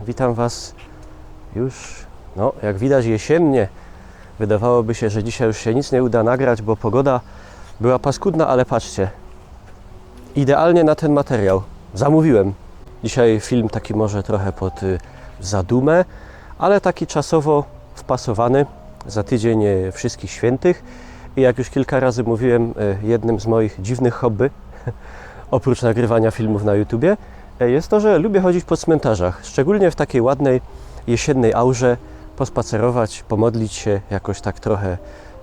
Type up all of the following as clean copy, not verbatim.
Witam Was już, jak widać jesiennie. Wydawałoby się, że dzisiaj już się nic nie uda nagrać, bo pogoda była paskudna, ale patrzcie. Idealnie na ten materiał. Zamówiłem. Dzisiaj film taki może trochę pod zadumę, ale taki czasowo wpasowany. Za tydzień Wszystkich Świętych. I jak już kilka razy mówiłem, jednym z moich dziwnych hobby, oprócz nagrywania filmów na YouTubie, jest to, że lubię chodzić po cmentarzach. Szczególnie w takiej ładnej, jesiennej aurze, pospacerować, pomodlić się, jakoś tak trochę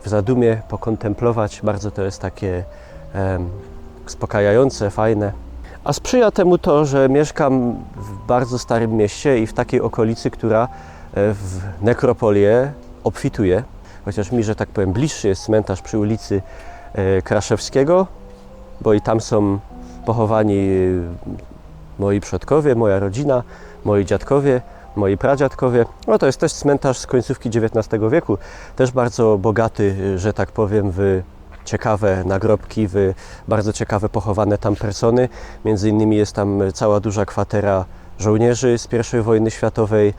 w zadumie, pokontemplować. Bardzo to jest takie uspokajające, fajne. A sprzyja temu to, że mieszkam w bardzo starym mieście i w takiej okolicy, która w nekropolię obfituje. Chociaż mi, że tak powiem, bliższy jest cmentarz przy ulicy Kraszewskiego, bo i tam są pochowani moi przodkowie, moja rodzina, moi dziadkowie, moi pradziadkowie. No to jest też cmentarz z końcówki XIX wieku, też bardzo bogaty, że tak powiem, w ciekawe nagrobki, w bardzo ciekawe pochowane tam persony. Między innymi jest tam cała duża kwatera żołnierzy z I wojny światowej,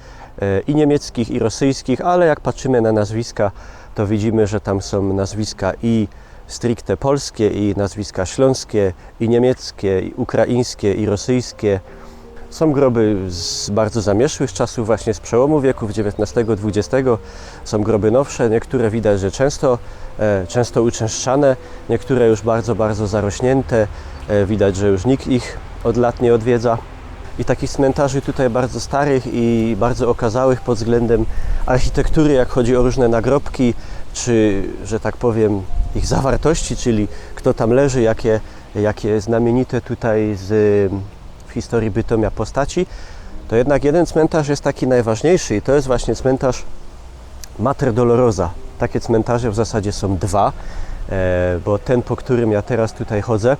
i niemieckich, i rosyjskich, ale jak patrzymy na nazwiska, to widzimy, że tam są nazwiska i stricte polskie, i nazwiska śląskie, i niemieckie, i ukraińskie, i rosyjskie. Są groby z bardzo zamierzchłych czasów, właśnie z przełomu wieków XIX-XX. Są groby nowsze, niektóre widać, że często uczęszczane, niektóre już bardzo, bardzo zarośnięte. Widać, że już nikt ich od lat nie odwiedza. I takich cmentarzy tutaj bardzo starych i bardzo okazałych pod względem architektury, jak chodzi o różne nagrobki, czy, że tak powiem, ich zawartości, czyli kto tam leży, jakie znamienite tutaj w historii Bytomia postaci, to jednak jeden cmentarz jest taki najważniejszy i to jest właśnie cmentarz Mater Dolorosa. Takie cmentarze w zasadzie są dwa, bo ten, po którym ja teraz tutaj chodzę,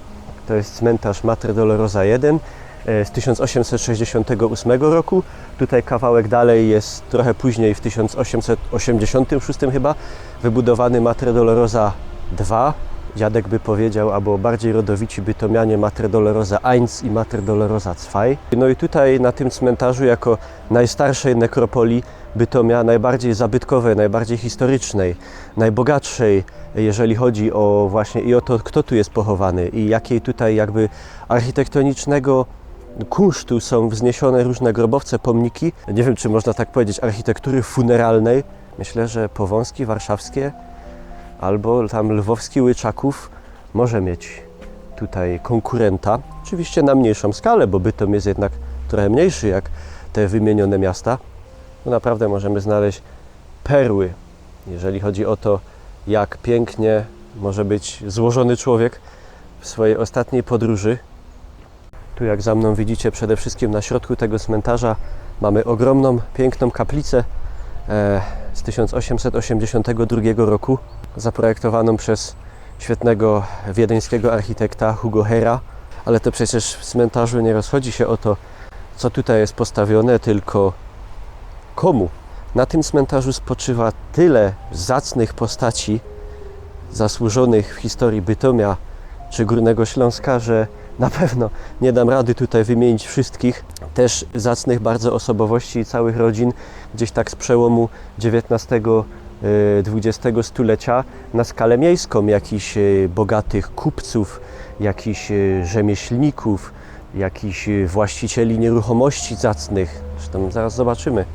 to jest cmentarz Mater Dolorosa 1 z 1868 roku. Tutaj kawałek dalej jest trochę później, w 1886 chyba, wybudowany Mater Dolorosa 2. Dziadek by powiedział, albo bardziej rodowici bytomianie, Mater Dolorosa 1 i Mater Dolorosa 2. No i tutaj na tym cmentarzu, jako najstarszej nekropolii Bytomia, najbardziej zabytkowej, najbardziej historycznej, najbogatszej, jeżeli chodzi o właśnie i o to, kto tu jest pochowany i jakiej tutaj jakby architektonicznego kunsztu są wzniesione różne grobowce, pomniki. Nie wiem, czy można tak powiedzieć, architektury funeralnej. Myślę, że Powązki warszawskie albo tam lwowski Łyczaków może mieć tutaj konkurenta. Oczywiście na mniejszą skalę, bo Bytom jest jednak trochę mniejszy jak te wymienione miasta. No naprawdę możemy znaleźć perły, jeżeli chodzi o to, jak pięknie może być złożony człowiek w swojej ostatniej podróży. Tu, jak za mną widzicie, przede wszystkim na środku tego cmentarza mamy ogromną, piękną kaplicę z 1882 roku, zaprojektowaną przez świetnego wiedeńskiego architekta Hugo Hera. Ale to przecież w cmentarzu nie rozchodzi się o to, co tutaj jest postawione, tylko komu. Na tym cmentarzu spoczywa tyle zacnych postaci zasłużonych w historii Bytomia czy Górnego Śląska, że na pewno nie dam rady tutaj wymienić wszystkich. Też zacnych bardzo osobowości i całych rodzin gdzieś tak z przełomu XIX-XX stulecia na skalę miejską, jakichś bogatych kupców, jakichś rzemieślników, jakichś właścicieli nieruchomości zacnych. Zresztą zaraz zobaczymy.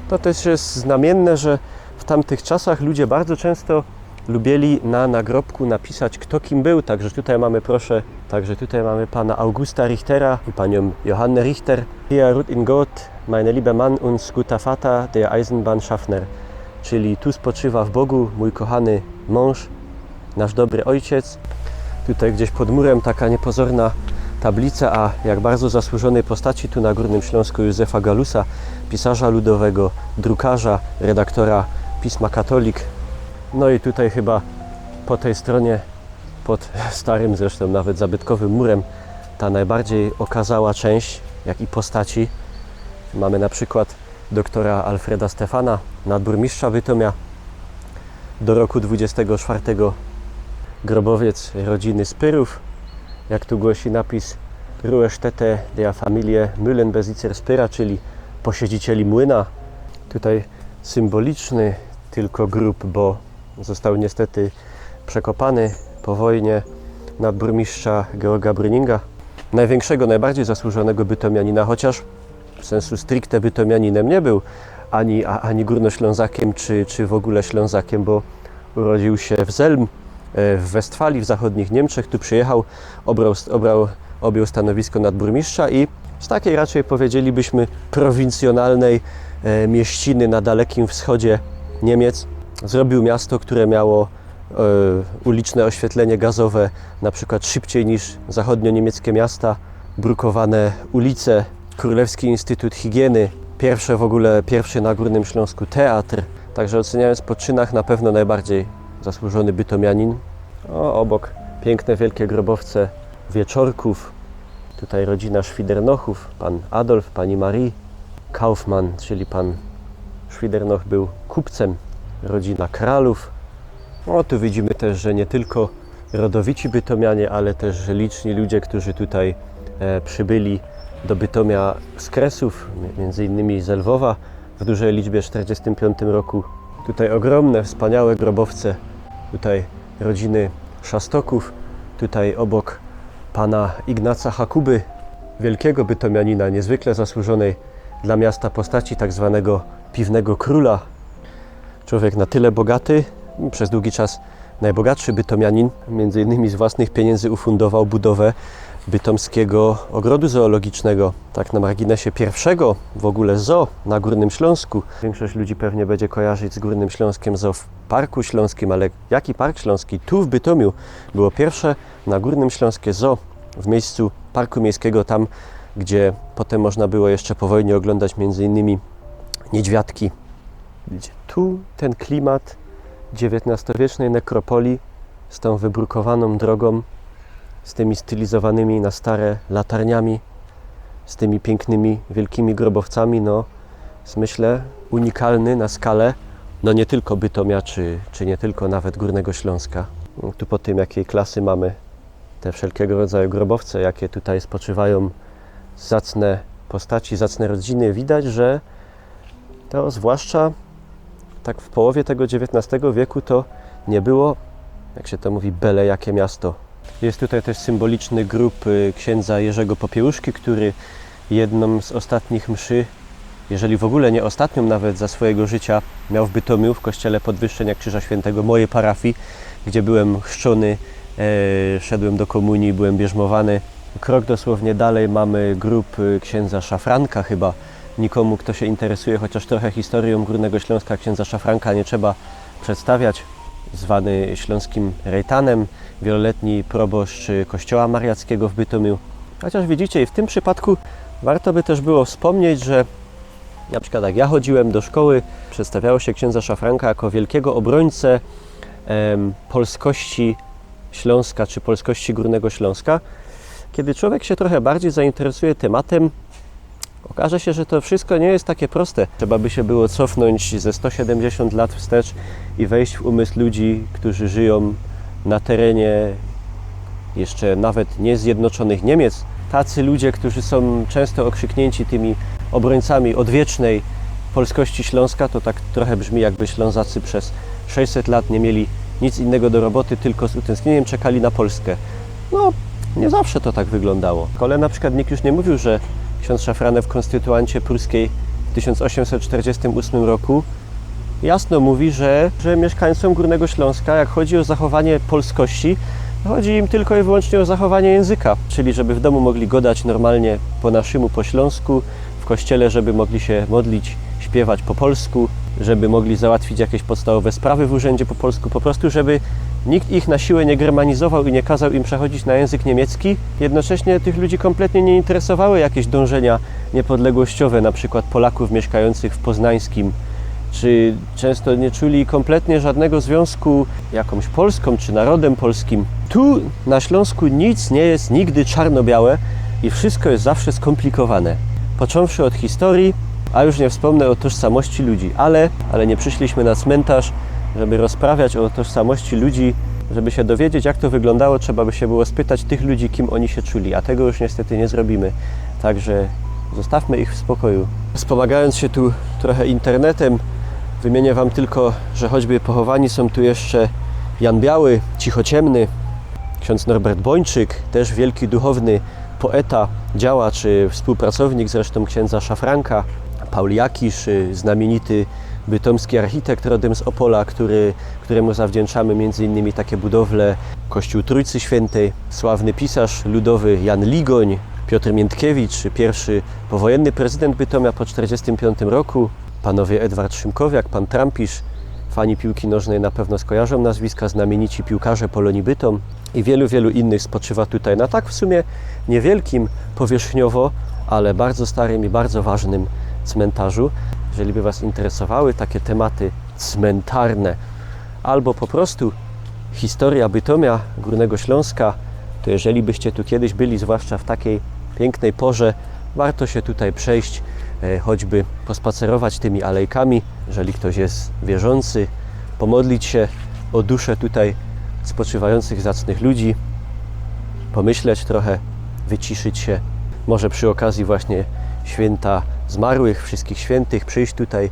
To też jest znamienne, że w tamtych czasach ludzie bardzo często lubili na nagrobku napisać, kto kim był. Także tutaj mamy pana Augusta Richtera i panią Johannę Richter. Hier ruht in Gott, meine liebe Mann und guter Vater, der Eisenbahnschaffner. Czyli tu spoczywa w Bogu mój kochany mąż, nasz dobry ojciec. Tutaj gdzieś pod murem taka niepozorna tablica, a jak bardzo zasłużonej postaci tu na Górnym Śląsku Józefa Galusa, pisarza ludowego, drukarza, redaktora pisma Katolik. No i tutaj chyba po tej stronie, pod starym zresztą nawet zabytkowym murem, ta najbardziej okazała część, jak i postaci. Mamy na przykład doktora Alfreda Stefana, nadburmistrza Bytomia, do roku 24 grobowiec rodziny Spyrów. Jak tu głosi napis Ruhestätte der Familie Mühlenbesitzer Spyra, czyli posiedzicieli młyna. Tutaj symboliczny tylko grób, bo został niestety przekopany po wojnie nadburmistrza Georga Brüninga, największego, najbardziej zasłużonego bytomianina, chociaż w sensu stricte bytomianinem nie był, ani górnoślązakiem, czy w ogóle Ślązakiem, bo urodził się w Zelm, w Westfalii, w zachodnich Niemczech. Tu przyjechał, objął stanowisko nadburmistrza i z takiej raczej powiedzielibyśmy prowincjonalnej mieściny na Dalekim Wschodzie Niemiec zrobił miasto, które miało uliczne oświetlenie gazowe na przykład szybciej niż zachodnio-niemieckie miasta, brukowane ulice, Królewski Instytut Higieny, pierwszy na Górnym Śląsku teatr. Także oceniając po czynach na pewno najbardziej zasłużony bytomianin. Obok piękne wielkie grobowce Wieczorków. Tutaj rodzina Schwidernochów, pan Adolf, pani Marie. Kaufmann, czyli pan Schwidernoch był kupcem, rodzina Kralów. Tu widzimy też, że nie tylko rodowici bytomianie, ale też liczni ludzie, którzy tutaj przybyli do Bytomia z Kresów, między innymi z Lwowa w dużej liczbie w 1945 roku. Tutaj ogromne, wspaniałe grobowce, tutaj rodziny Szastoków, tutaj obok pana Ignaca Hakuby, wielkiego bytomianina, niezwykle zasłużonej dla miasta postaci tak zwanego piwnego króla. Człowiek na tyle bogaty, przez długi czas najbogatszy bytomianin, między innymi z własnych pieniędzy ufundował budowę bytomskiego ogrodu zoologicznego, tak na marginesie pierwszego w ogóle zoo na Górnym Śląsku. Większość ludzi pewnie będzie kojarzyć z Górnym Śląskiem zoo w Parku Śląskim, ale jaki Park Śląski? Tu w Bytomiu było pierwsze na Górnym Śląskie zoo w miejscu Parku Miejskiego, tam gdzie potem można było jeszcze po wojnie oglądać między innymi niedźwiadki. Tu ten klimat XIX-wiecznej nekropolii z tą wybrukowaną drogą, z tymi stylizowanymi na stare latarniami, z tymi pięknymi, wielkimi grobowcami, jest myślę unikalny na skalę, nie tylko Bytomia, czy nie tylko nawet Górnego Śląska. Tu po tym, jakiej klasy mamy te wszelkiego rodzaju grobowce, jakie tutaj spoczywają zacne postaci, zacne rodziny, widać, że to zwłaszcza tak w połowie tego XIX wieku to nie było, jak się to mówi, byle jakie miasto. Jest tutaj też symboliczny grób księdza Jerzego Popiełuszki, który jedną z ostatnich mszy, jeżeli w ogóle nie ostatnią nawet za swojego życia, miał w Bytomiu, w kościele Podwyższenia Krzyża Świętego mojej parafii, gdzie byłem chrzczony, szedłem do komunii, byłem bierzmowany. Krok dosłownie dalej mamy grób księdza Szafranka chyba. Nikomu, kto się interesuje chociaż trochę historią Górnego Śląska, księdza Szafranka nie trzeba przedstawiać. Zwany śląskim rejtanem, wieloletni proboszcz kościoła mariackiego w Bytomiu. Chociaż widzicie, i w tym przypadku warto by też było wspomnieć, że na przykład jak ja chodziłem do szkoły, przedstawiało się księdza Szafranka jako wielkiego obrońcę polskości Śląska, czy polskości Górnego Śląska. Kiedy człowiek się trochę bardziej zainteresuje tematem, okaże się, że to wszystko nie jest takie proste. Trzeba by się było cofnąć ze 170 lat wstecz i wejść w umysł ludzi, którzy żyją na terenie jeszcze nawet nie zjednoczonych Niemiec. Tacy ludzie, którzy są często okrzyknięci tymi obrońcami odwiecznej polskości Śląska, to tak trochę brzmi, jakby Ślązacy przez 600 lat nie mieli nic innego do roboty, tylko z utęsknieniem czekali na Polskę. Nie zawsze to tak wyglądało. Ale na przykład nikt już nie mówił, że ksiądz Szafranek w konstytuancie pruskiej w 1848 roku jasno mówi, że mieszkańcom Górnego Śląska, jak chodzi o zachowanie polskości, chodzi im tylko i wyłącznie o zachowanie języka, czyli żeby w domu mogli godać normalnie po naszemu, po śląsku, w kościele, żeby mogli się modlić, śpiewać po polsku, żeby mogli załatwić jakieś podstawowe sprawy w urzędzie po polsku, po prostu żeby nikt ich na siłę nie germanizował i nie kazał im przechodzić na język niemiecki. Jednocześnie tych ludzi kompletnie nie interesowały jakieś dążenia niepodległościowe, na przykład Polaków mieszkających w Poznańskim, czy często nie czuli kompletnie żadnego związku jakąś Polską czy narodem polskim. Tu na Śląsku nic nie jest nigdy czarno-białe i wszystko jest zawsze skomplikowane. Począwszy od historii, a już nie wspomnę o tożsamości ludzi, ale nie przyszliśmy na cmentarz, żeby rozprawiać o tożsamości ludzi, żeby się dowiedzieć, jak to wyglądało, trzeba by się było spytać tych ludzi, kim oni się czuli, a tego już niestety nie zrobimy. Także zostawmy ich w spokoju. Wspomagając się tu trochę internetem, wymienię Wam tylko, że choćby pochowani są tu jeszcze Jan Biały, Cichociemny, ksiądz Norbert Bończyk, też wielki duchowny poeta, działacz, współpracownik zresztą księdza Szafranka, Paul Jakisz, znamienity bytomski architekt rodem z Opola, któremu zawdzięczamy m.in. takie budowle Kościół Trójcy Świętej, sławny pisarz ludowy Jan Ligoń, Piotr Miętkiewicz, pierwszy powojenny prezydent Bytomia po 1945 roku, panowie Edward Szymkowiak, pan Trampisz, fani piłki nożnej na pewno skojarzą nazwiska, znamienici piłkarze Polonii Bytom i wielu, wielu innych spoczywa tutaj na tak w sumie niewielkim powierzchniowo, ale bardzo starym i bardzo ważnym cmentarzu. Jeżeli by Was interesowały takie tematy cmentarne albo po prostu historia Bytomia, Górnego Śląska, to jeżeli byście tu kiedyś byli, zwłaszcza w takiej pięknej porze, warto się tutaj przejść, choćby pospacerować tymi alejkami, jeżeli ktoś jest wierzący, pomodlić się o duszę tutaj spoczywających zacnych ludzi, pomyśleć trochę, wyciszyć się, może przy okazji właśnie święta zmarłych, wszystkich świętych, przyjść tutaj,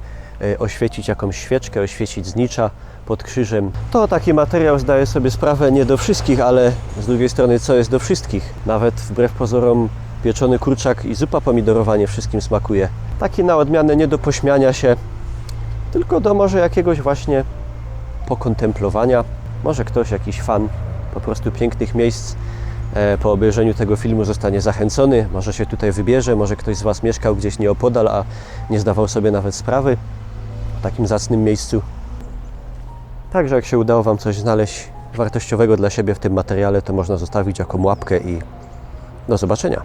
oświecić jakąś świeczkę, oświecić znicza pod krzyżem. To taki materiał, zdaję sobie sprawę, nie do wszystkich, ale z drugiej strony co jest do wszystkich? Nawet wbrew pozorom pieczony kurczak i zupa pomidorowa nie wszystkim smakuje. Taki na odmianę nie do pośmiania się, tylko do może jakiegoś właśnie pokontemplowania. Może ktoś, jakiś fan po prostu pięknych miejsc po obejrzeniu tego filmu zostanie zachęcony, może się tutaj wybierze, może ktoś z Was mieszkał gdzieś nieopodal, a nie zdawał sobie nawet sprawy o takim zacnym miejscu. Także jak się udało Wam coś znaleźć wartościowego dla siebie w tym materiale, to można zostawić jakąś łapkę i do zobaczenia.